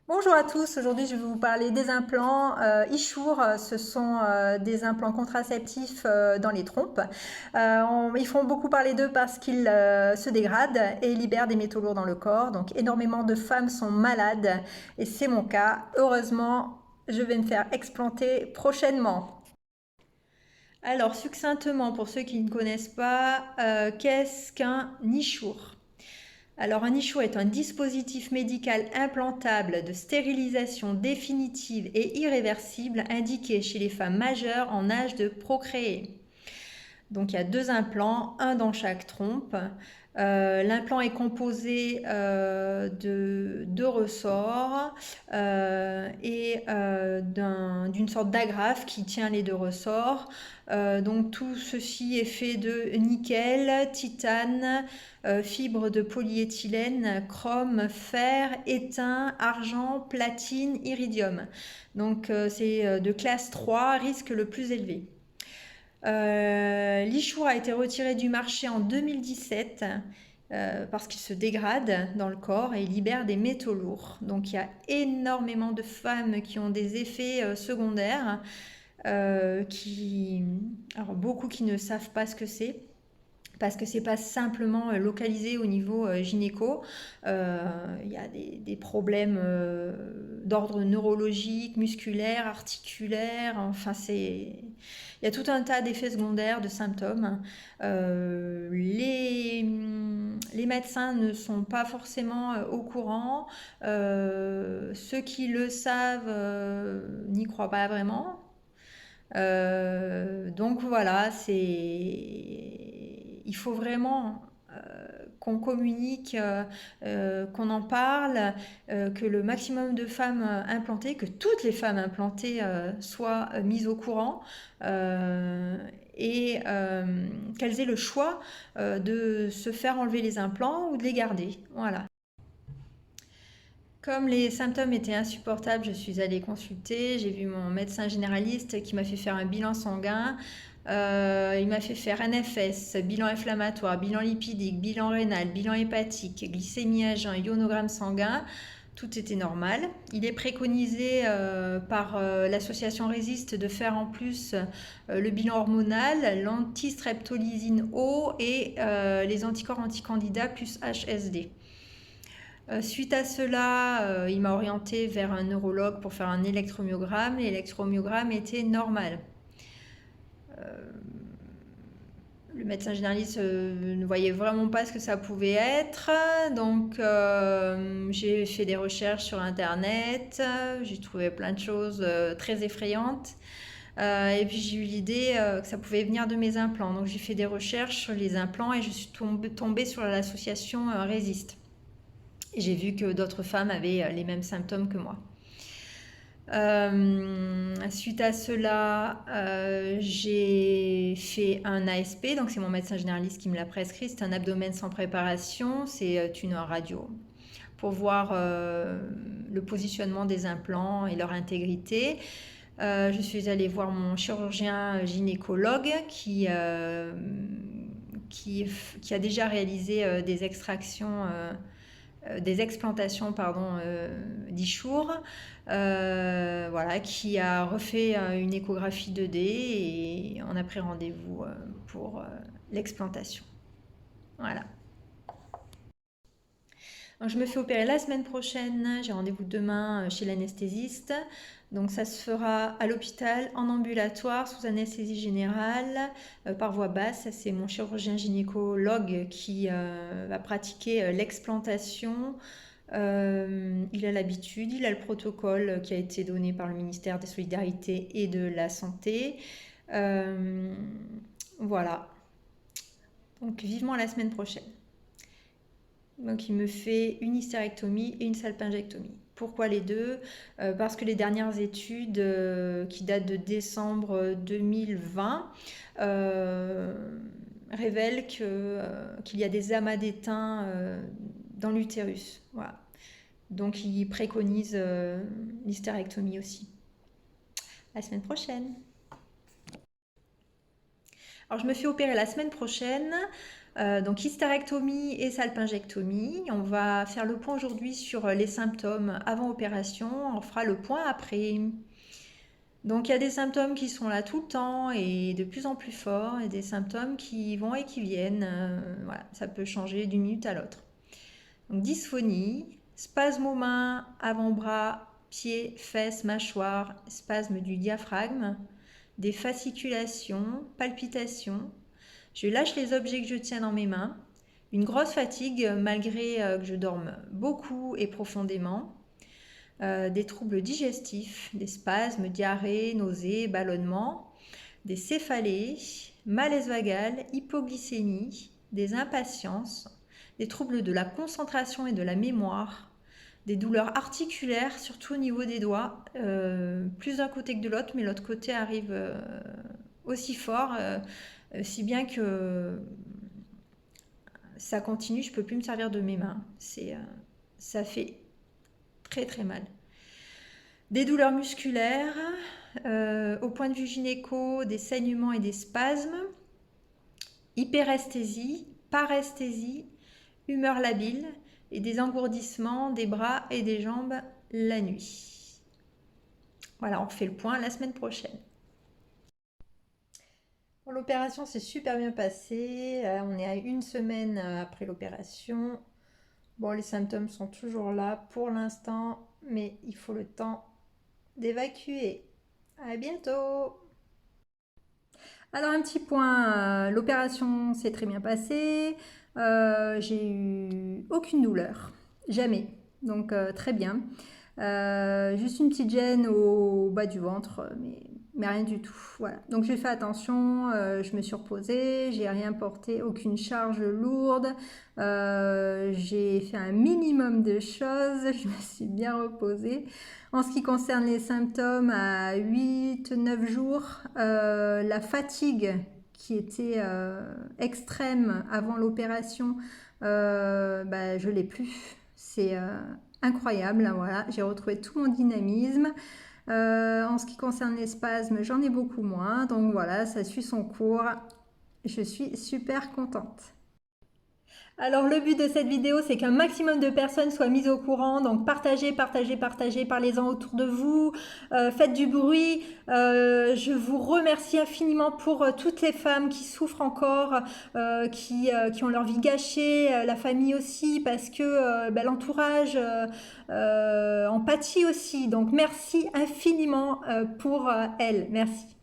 Bonjour à tous, aujourd'hui je vais vous parler des implants Ishour. Ce sont des implants contraceptifs dans les trompes. Ils font beaucoup parler d'eux parce qu'ils se dégradent et libèrent des métaux lourds dans le corps. Donc énormément de femmes sont malades et c'est mon cas. Heureusement, je vais me faire explanter prochainement. Alors succinctement, pour ceux qui ne connaissent pas, qu'est-ce qu'un Ishour? Alors, un nichot est un dispositif médical implantable de stérilisation définitive et irréversible indiqué chez les femmes majeures en âge de procréer. Donc, il y a deux implants, un dans chaque trompe. L'implant est composé de deux ressorts d'une sorte d'agrafe qui tient les deux ressorts. Donc tout ceci est fait de nickel, titane, fibres de polyéthylène, chrome, fer, étain, argent, platine, iridium. Donc c'est de classe 3, risque le plus élevé. L'Ichour a été retiré du marché en 2017 parce qu'il se dégrade dans le corps et il libère des métaux lourds. Donc il y a énormément de femmes qui ont des effets secondaires, alors beaucoup qui ne savent pas ce que c'est parce que c'est pas simplement localisé au niveau gynéco. Il y a des problèmes d'ordre neurologique, musculaire, articulaire. Enfin, il y a tout un tas d'effets secondaires, de symptômes. Les médecins ne sont pas forcément au courant. Ceux qui le savent n'y croient pas vraiment. Donc voilà, il faut vraiment qu'on communique, qu'on en parle, que le maximum de femmes implantées, que toutes les femmes implantées soient mises au courant et qu'elles aient le choix de se faire enlever les implants ou de les garder. Voilà. Comme les symptômes étaient insupportables, je suis allée consulter. J'ai vu mon médecin généraliste qui m'a fait faire un bilan sanguin. Il m'a fait faire NFS, bilan inflammatoire, bilan lipidique, bilan rénal, bilan hépatique, glycémie à jeun, ionogramme sanguin. Tout était normal. Il est préconisé par l'association Résiste de faire en plus le bilan hormonal, l'antistreptolysine O et les anticorps anticandidats plus HSD. Suite à cela, il m'a orienté vers un neurologue pour faire un électromyogramme. L'électromyogramme était normal. Le médecin généraliste ne voyait vraiment pas ce que ça pouvait être. Donc j'ai fait des recherches sur Internet. J'ai trouvé plein de choses très effrayantes. Et puis j'ai eu l'idée que ça pouvait venir de mes implants. Donc j'ai fait des recherches sur les implants et je suis tombée sur l'association Résiste. Et j'ai vu que d'autres femmes avaient les mêmes symptômes que moi. Suite à cela, j'ai fait un ASP, donc c'est mon médecin généraliste qui me l'a prescrit. C'est un abdomen sans préparation, c'est une radio pour voir le positionnement des implants et leur intégrité. Je suis allée voir mon chirurgien gynécologue qui a déjà réalisé des extractions des explantations d'Ichour, voilà, qui a refait une échographie 2D et on a pris rendez-vous pour l'explantation. Voilà. Donc, je me fais opérer la semaine prochaine. J'ai rendez-vous demain chez l'anesthésiste. Donc ça se fera à l'hôpital, en ambulatoire, sous anesthésie générale, par voie basse. C'est mon chirurgien gynécologue qui va pratiquer l'explantation. Il a l'habitude, il a le protocole qui a été donné par le ministère des Solidarités et de la Santé. Voilà. Donc vivement la semaine prochaine. Donc il me fait une hystérectomie et une salpingectomie. Pourquoi les deux? Parce que les dernières études qui datent de décembre 2020 révèlent qu'il y a des amas d'étain dans l'utérus. Voilà. Donc il préconise l'hystérectomie aussi. La semaine prochaine. Alors je me fais opérer la semaine prochaine. Donc hystérectomie et salpingectomie. On va faire le point aujourd'hui sur les symptômes avant opération. On fera le point après. Donc il y a des symptômes qui sont là tout le temps et de plus en plus forts, et des symptômes qui vont et qui viennent. Voilà, ça peut changer d'une minute à l'autre. Donc dysphonie, spasme aux mains, avant-bras, pieds, fesses, mâchoire, spasme du diaphragme, des fasciculations, palpitations. Je lâche les objets que je tiens dans mes mains. Une grosse fatigue malgré que je dorme beaucoup et profondément. Des troubles digestifs, des spasmes, diarrhée, nausées, ballonnements, des céphalées, malaise vagal, hypoglycémie, des impatiences, des troubles de la concentration et de la mémoire, des douleurs articulaires, surtout au niveau des doigts, plus d'un côté que de l'autre, mais l'autre côté arrive aussi fort, si bien que ça continue, je ne peux plus me servir de mes mains. Ça fait très très mal. Des douleurs musculaires, au point de vue gynéco, des saignements et des spasmes, hyperesthésie, paresthésie, humeur labile et des engourdissements des bras et des jambes la nuit. Voilà, on fait le point la semaine prochaine. Bon, l'opération s'est super bien passée. On est à 1 semaine après l'opération. Bon, les symptômes sont toujours là pour l'instant, mais il faut le temps d'évacuer. À bientôt! Alors un petit point, l'opération s'est très bien passée, j'ai eu aucune douleur, jamais, donc très bien. Juste une petite gêne au bas du ventre, mais rien du tout. Voilà. Donc j'ai fait attention, je me suis reposée, j'ai rien porté, aucune charge lourde, j'ai fait un minimum de choses, je me suis bien reposée. En ce qui concerne les symptômes, à 8-9 jours, la fatigue qui était extrême avant l'opération, je l'ai plus. C'est incroyable, voilà. J'ai retrouvé tout mon dynamisme. En ce qui concerne les spasmes, j'en ai beaucoup moins. Donc voilà, ça suit son cours. Je suis super contente. Alors le but de cette vidéo, c'est qu'un maximum de personnes soient mises au courant. Donc partagez, partagez, partagez, parlez-en autour de vous, faites du bruit. Je vous remercie infiniment pour toutes les femmes qui souffrent encore, qui ont leur vie gâchée, la famille aussi, parce que l'entourage en pâtit aussi. Donc merci infiniment pour elles. Merci.